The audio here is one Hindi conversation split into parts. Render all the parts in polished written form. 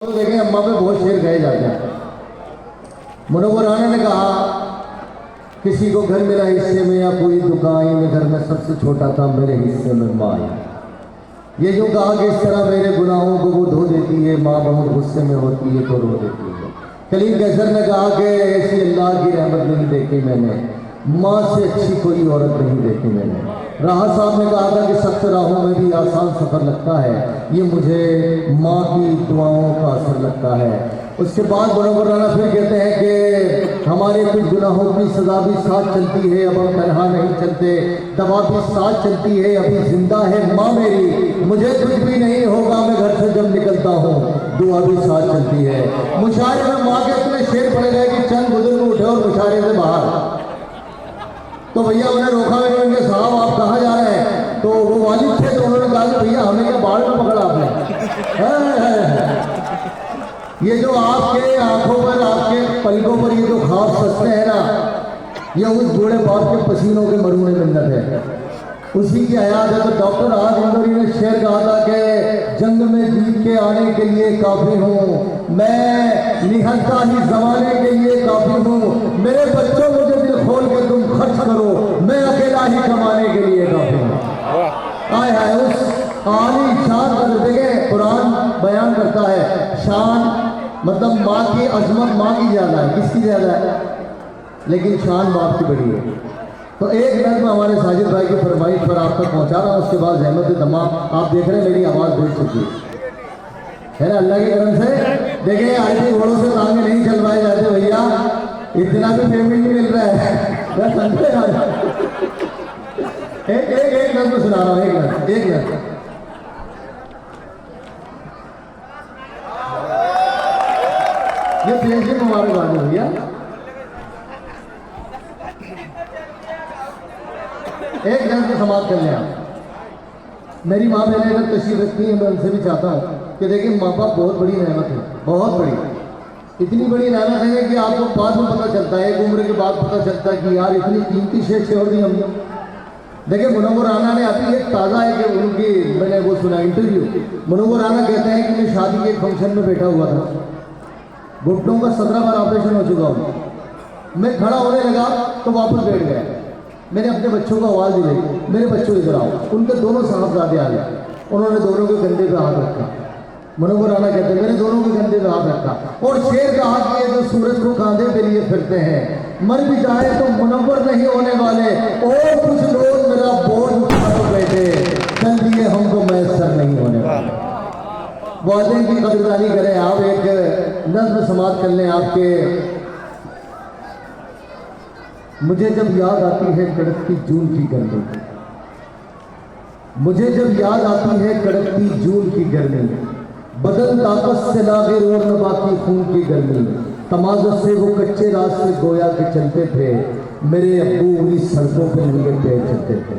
तो देखें अम्मा पे बहुत शेर कहे जाते हैं। मुनव्वर राना ने कहा किसी को घर मिला हिस्से में या कोई दुकान में, घर में सबसे छोटा था मेरे हिस्से में माँ। ये जो कहा कि इस तरह मेरे गुनाहों को वो धो देती है, माँ बहुत गुस्से में होती है तो रो देती है। कलीम कैसर ने कहा कि ऐसी अल्लाह की रहमत नहीं देखी मैंने, माँ से अच्छी कोई औरत नहीं देखी मैंने। राहा साहब ने कहा था कि सख्त राहों में भी आसान सफ़र लगता है, ये मुझे माँ की दुआओं का असर लगता है। उसके बाद मुनव्वर राना फिर कहते हैं कि हमारे कुछ गुनाहों की सज़ा भी साथ चलती है, अब हम तनहा नहीं चलते, दवा भी साथ चलती है, अभी जिंदा है माँ मेरी, मुझे कुछ भी नहीं होगा मैं घर से जब निकलता हूँ, दुआ भी साथ चलती है। मुशायरे में माँ के इतने शेर पड़े गए कि चंद बुजुर्ग उठे और मुशायरे से बाहर। तो भैया उन्हें रोका, मैंने उनके साहब आप कहाँ जा रहे हैं? तो वो वालिद थे तो उन्होंने कहा कि भैया हमें क्या बाढ़ में पकड़ा आपने? ये जो आपके आंखों पर, आपके पलकों पर ये जो ख्वाब सस्ते हैं ना, ये उस बूढ़े बाप के पसीनों के मरूने मिन्नत है, उसी की हयात है। तो डॉक्टर आज इंदौरी ने शेर कहा था कि जंग में जीत के आने के लिए काफी हूँ मैं, निहत्ता ही जमाने के लिए काफी हूँ, मेरे बच्चों मुझे दिल खोल के तुम खर्च करो, मैं अकेला ही कमाने के लिए काफी हूँ। आए हाय उस आली शान का देखें, कुरान बयान करता है शान मतलब माँ की अजमत माँ की ज्यादा है, किसकी ज्यादा है? लेकिन शान बाप की बड़ी है। तो एक नज़्म हमारे साजिद भाई की फरमाइश पर आप तक पहुंचा रहा हूँ, उसके बाद जहमत दमा आप देख रहे हैं मेरी आवाज़ भेज चुकी है ना, अल्लाह की करम से। देखें आईटी घोड़ों से तांगे नहीं चलवाए जाते भैया, इतना भी पेमेंट नहीं मिल रहा है। एक नज़्म सुना रहा हूँ, एक नज़्म। ये पेश मुबारकबाद है भैया। एक नज़्म समाप्त कर लिया। मेरी माँ बहनें अगर तशरीफ रखती है, मैं उनसे भी चाहता हूँ कि देखिए माँ बाप बहुत बड़ी नेमत है, बहुत बड़ी, इतनी बड़ी नेमत है कि आपको बाद में पता चलता है, एक उम्र के बाद पता चलता है कि यार इतनी कीमती शेर छोड़ दी हमने। देखिए मुनव्वर राना ने अभी एक ताज़ा है कि उनकी मैंने वो सुना इंटरव्यू, मुनव्वर राना कहते हैं कि मैं शादी के एक फंक्शन में बैठा हुआ था, घुटनों का 17 बार ऑपरेशन हो चुका हूँ, मैं खड़ा होने लगा तो वापस बैठ गया। मैंने अपने बच्चों को आवाज़ दी, मेरे बच्चों इधर आओ, उनके दोनों साहबजादे आ गए, उन्होंने दोनों के कंधे पे हाथ रखा। मुनव्वर राना कहते हैं मैंने दोनों के कंधे पे हाथ रखा और शेर कहा कि ये जो सूरज को कांधे पे लिए फिरते हैं, मर भी जाए तो मुनव्वर नहीं होने वाले, और कुछ लोग मेरा बोझ उठा बैठे, चल दिए हमको मैसर नहीं होने वाले। वालिदैन की कदरदानी करें आप, एक नज़्म समाप्त कर लें आपके। मुझे जब याद आती है कड़कती जून की गर्मी, मुझे जब याद आती है कड़कती जून की गर्मी, बदन ताकत से लागे और न बाकी खून की गर्मी, तमाज़त से वो कच्चे रास्ते गोया के चलते थे, मेरे अब्बू उन्हीं सड़कों पे नंगे पैर चलते थे।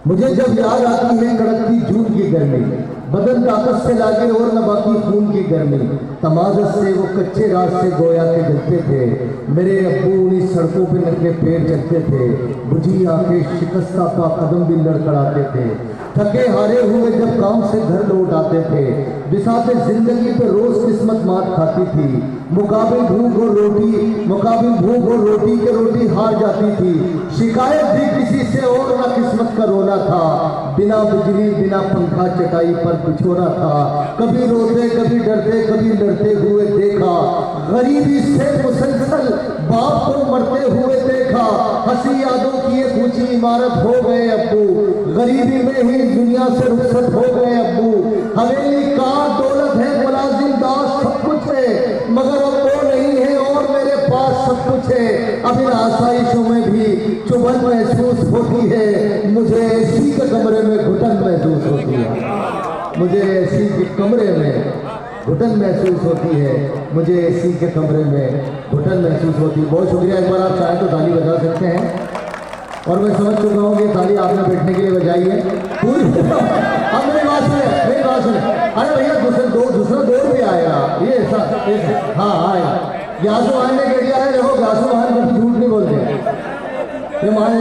मुझे जब याद आती है कड़कती जून की गर्मी, बदन ताकत से लागे और न बाकी खून की गर्मी, तमाज़त से वो कच्चे रास्ते गोया के जलते थे, मेरे अब्बू उन्हीं सड़कों पे नंगे पैर चलते थे, बुझी आंखें शिकस्ता पा कदम भी लड़खड़ाते थे, थके हारे हुए जब काम से घर लौट आते थे, बिसाते जिंदगी पे रोज किस्मत मात खाती थी, मुकाबिल भूख और रोटी के रोटी हार जाती थी, शिकायत भी किसी से और ना किस्मत का रोना था, बिना बिजली बिना पंखा चटाई पर बिछोना था, कभी रोते कभी डरते कभी लड़ते हुए देखा, गरीबी से मुसलसल बाप को मरते हुए देखा, हंसी यादों की एक ऊंची इमारत हो गए अब्बू, गरीबी में ही दुनिया से रुखसत हो गए अब्बू, हवेली कार दौलत है मुलाजिम दास सब कुछ है, मगर अब वो नहीं है और मेरे पास सब कुछ है, अब इन आसाइशों में भी चुभन महसूस होती है, मुझे एसी के कमरे में घुटन महसूस होती है, मुझे एसी के कमरे में घुटन महसूस होती है, मुझे एसी के कमरे में घुटन महसूस होती है। बहुत शुक्रिया, एक बार आप चाहें तो ताली बजा सकते हैं। और मैं समझ चुका हूँ कि ताली आपने बैठने के लिए बजाई है पूरी। अब मेरी बात सुने, अरे भैया दूसरा दौर भी आएगा, ये ऐसा हाँ आएगा। ग्यासू भाई ने कह दिया है, देखो ग्यासू भाई कभी झूठ नहीं बोलते, ये हमारे